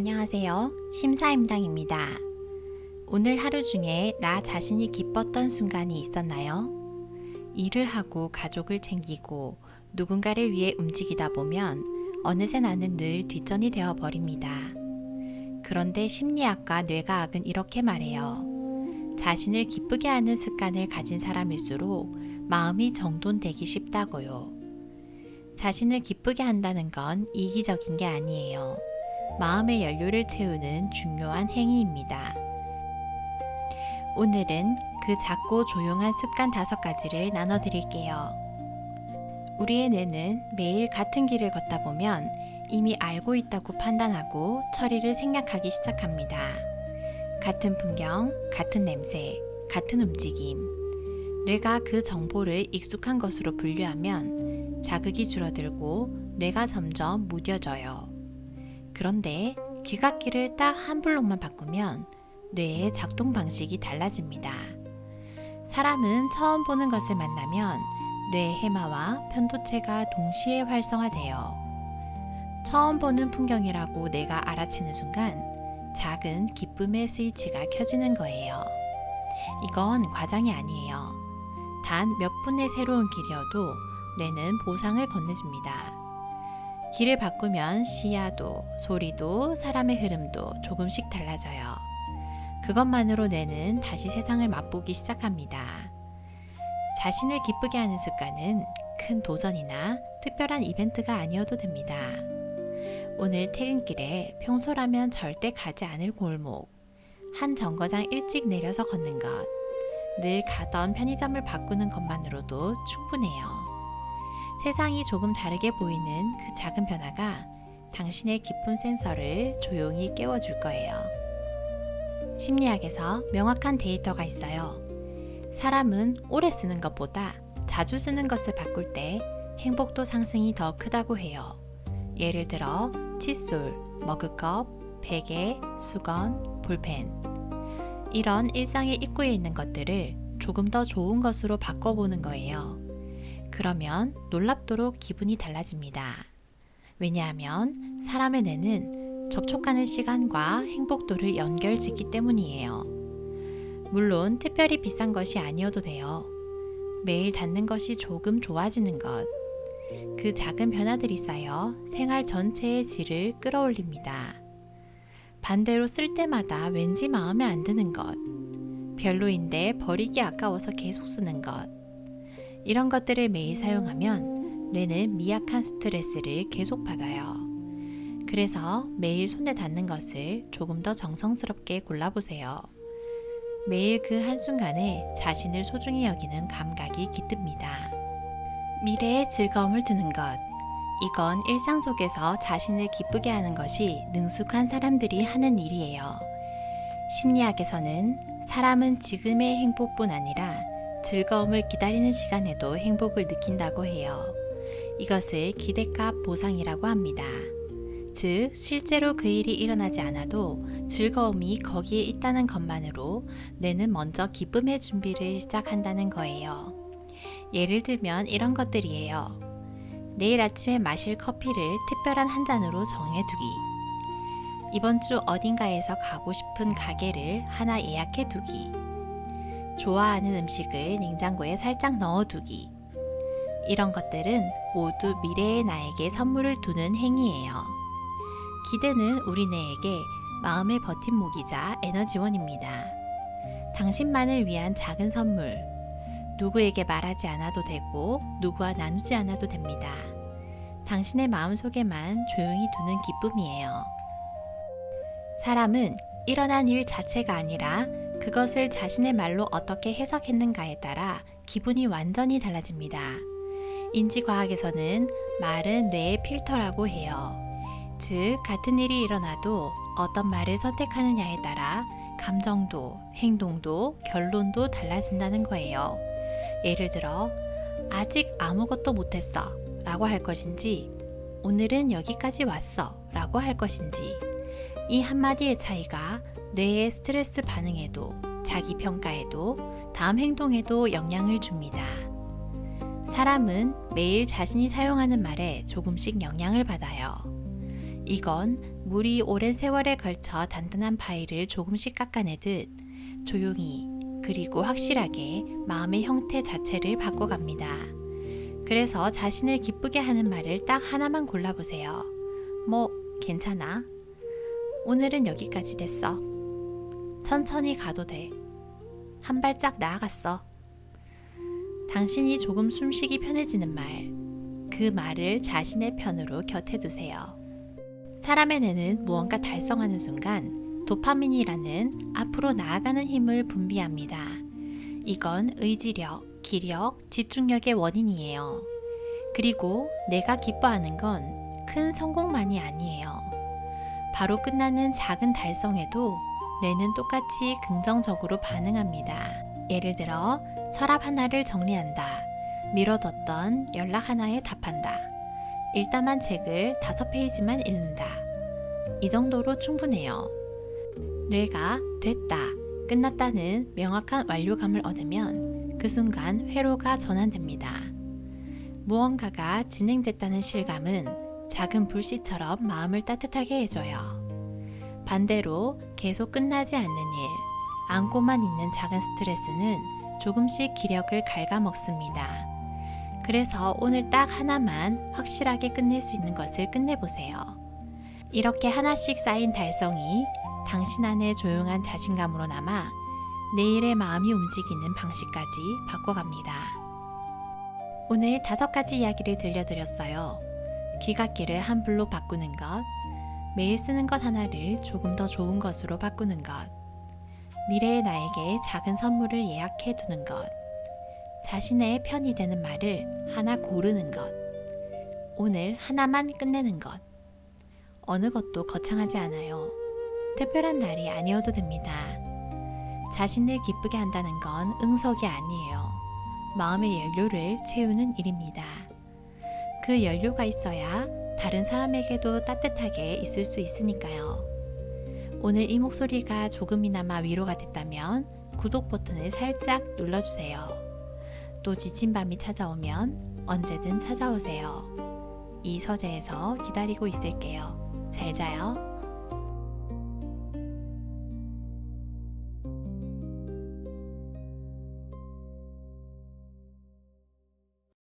안녕하세요. 심사임당입니다. 오늘 하루 중에 나 자신이 기뻤던 순간이 있었나요? 일을 하고 가족을 챙기고 누군가를 위해 움직이다 보면 어느새 나는 늘 뒷전이 되어 버립니다. 그런데 심리학과 뇌과학은 이렇게 말해요. 자신을 기쁘게 하는 습관을 가진 사람일수록 마음이 정돈되기 쉽다고요. 자신을 기쁘게 한다는 건 이기적인 게 아니에요. 마음의 연료를 채우는 중요한 행위입니다. 오늘은 그 작고 조용한 습관 5가지를 나눠드릴게요. 우리의 뇌는 매일 같은 길을 걷다 보면 이미 알고 있다고 판단하고 처리를 생략하기 시작합니다. 같은 풍경, 같은 냄새, 같은 움직임. 뇌가 그 정보를 익숙한 것으로 분류하면 자극이 줄어들고 뇌가 점점 무뎌져요. 그런데 귀갓길을 딱 한 블록만 바꾸면 뇌의 작동 방식이 달라집니다. 사람은 처음 보는 것을 만나면 뇌의 해마와 편도체가 동시에 활성화돼요. 처음 보는 풍경이라고 뇌가 알아채는 순간 작은 기쁨의 스위치가 켜지는 거예요. 이건 과장이 아니에요. 단 몇 분의 새로운 길이어도 뇌는 보상을 건네줍니다. 길을 바꾸면 시야도, 소리도, 사람의 흐름도 조금씩 달라져요. 그것만으로 뇌는 다시 세상을 맛보기 시작합니다. 자신을 기쁘게 하는 습관은 큰 도전이나 특별한 이벤트가 아니어도 됩니다. 오늘 퇴근길에 평소라면 절대 가지 않을 골목, 한 정거장 일찍 내려서 걷는 것, 늘 가던 편의점을 바꾸는 것만으로도 충분해요. 세상이 조금 다르게 보이는 그 작은 변화가 당신의 기쁨 센서를 조용히 깨워줄 거예요. 심리학에서 명확한 데이터가 있어요. 사람은 오래 쓰는 것보다 자주 쓰는 것을 바꿀 때 행복도 상승이 더 크다고 해요. 예를 들어 칫솔, 머그컵, 베개, 수건, 볼펜. 이런 일상의 입구에 있는 것들을 조금 더 좋은 것으로 바꿔보는 거예요. 그러면 놀랍도록 기분이 달라집니다. 왜냐하면 사람의 뇌는 접촉하는 시간과 행복도를 연결짓기 때문이에요. 물론 특별히 비싼 것이 아니어도 돼요. 매일 닿는 것이 조금 좋아지는 것. 그 작은 변화들이 쌓여 생활 전체의 질을 끌어올립니다. 반대로 쓸 때마다 왠지 마음에 안 드는 것. 별로인데 버리기 아까워서 계속 쓰는 것. 이런 것들을 매일 사용하면 뇌는 미약한 스트레스를 계속 받아요. 그래서 매일 손에 닿는 것을 조금 더 정성스럽게 골라보세요. 매일 그 한순간에 자신을 소중히 여기는 감각이 깃듭니다. 미래에 즐거움을 두는 것. 이건 일상 속에서 자신을 기쁘게 하는 것이 능숙한 사람들이 하는 일이에요. 심리학에서는 사람은 지금의 행복뿐 아니라 즐거움을 기다리는 시간에도 행복을 느낀다고 해요. 이것을 기대값 보상이라고 합니다. 즉, 실제로 그 일이 일어나지 않아도 즐거움이 거기에 있다는 것만으로 뇌는 먼저 기쁨의 준비를 시작한다는 거예요. 예를 들면 이런 것들이에요. 내일 아침에 마실 커피를 특별한 한 잔으로 정해두기. 이번 주 어딘가에서 가고 싶은 가게를 하나 예약해두기. 좋아하는 음식을 냉장고에 살짝 넣어두기. 이런 것들은 모두 미래의 나에게 선물을 두는 행위예요. 기대는 우리 뇌에게 마음의 버팀목이자 에너지원입니다. 당신만을 위한 작은 선물. 누구에게 말하지 않아도 되고 누구와 나누지 않아도 됩니다. 당신의 마음속에만 조용히 두는 기쁨이에요. 사람은 일어난 일 자체가 아니라 그것을 자신의 말로 어떻게 해석했는가에 따라 기분이 완전히 달라집니다. 인지과학에서는 말은 뇌의 필터라고 해요. 즉, 같은 일이 일어나도 어떤 말을 선택하느냐에 따라 감정도, 행동도, 결론도 달라진다는 거예요. 예를 들어, 아직 아무것도 못했어 라고 할 것인지, 오늘은 여기까지 왔어 라고 할 것인지, 이 한마디의 차이가 뇌의 스트레스 반응에도, 자기 평가에도, 다음 행동에도 영향을 줍니다. 사람은 매일 자신이 사용하는 말에 조금씩 영향을 받아요. 이건 물이 오랜 세월에 걸쳐 단단한 바위를 조금씩 깎아내듯 조용히 그리고 확실하게 마음의 형태 자체를 바꿔갑니다. 그래서 자신을 기쁘게 하는 말을 딱 하나만 골라보세요. 뭐 괜찮아. 오늘은 여기까지 됐어. 천천히 가도 돼. 한 발짝 나아갔어. 당신이 조금 숨쉬기 편해지는 말, 그 말을 자신의 편으로 곁에 두세요. 사람의 뇌는 무언가 달성하는 순간 도파민이라는 앞으로 나아가는 힘을 분비합니다. 이건 의지력, 기력, 집중력의 원인이에요. 그리고 내가 기뻐하는 건 큰 성공만이 아니에요. 바로 끝나는 작은 달성에도 뇌는 똑같이 긍정적으로 반응합니다. 예를 들어 서랍 하나를 정리한다. 미뤄뒀던 연락 하나에 답한다. 읽다만 책을 5페이지만 읽는다. 이 정도로 충분해요. 뇌가 됐다, 끝났다는 명확한 완료감을 얻으면 그 순간 회로가 전환됩니다. 무언가가 진행됐다는 실감은 작은 불씨처럼 마음을 따뜻하게 해줘요. 반대로 계속 끝나지 않는 일, 안고만 있는 작은 스트레스는 조금씩 기력을 갉아먹습니다. 그래서 오늘 딱 하나만 확실하게 끝낼 수 있는 것을 끝내보세요. 이렇게 하나씩 쌓인 달성이 당신 안의 조용한 자신감으로 남아 내일의 마음이 움직이는 방식까지 바꿔갑니다. 오늘 5가지 이야기를 들려드렸어요. 귀갓길을 한 블록 바꾸는 것, 매일 쓰는 것 하나를 조금 더 좋은 것으로 바꾸는 것, 미래의 나에게 작은 선물을 예약해 두는 것, 자신의 편이 되는 말을 하나 고르는 것, 오늘 하나만 끝내는 것. 어느 것도 거창하지 않아요. 특별한 날이 아니어도 됩니다. 자신을 기쁘게 한다는 건 응석이 아니에요. 마음의 연료를 채우는 일입니다. 그 연료가 있어야 다른 사람에게도 따뜻하게 있을 수 있으니까요. 오늘 이 목소리가 조금이나마 위로가 됐다면 구독 버튼을 살짝 눌러주세요. 또 지친 밤이 찾아오면 언제든 찾아오세요. 이 서재에서 기다리고 있을게요. 잘 자요.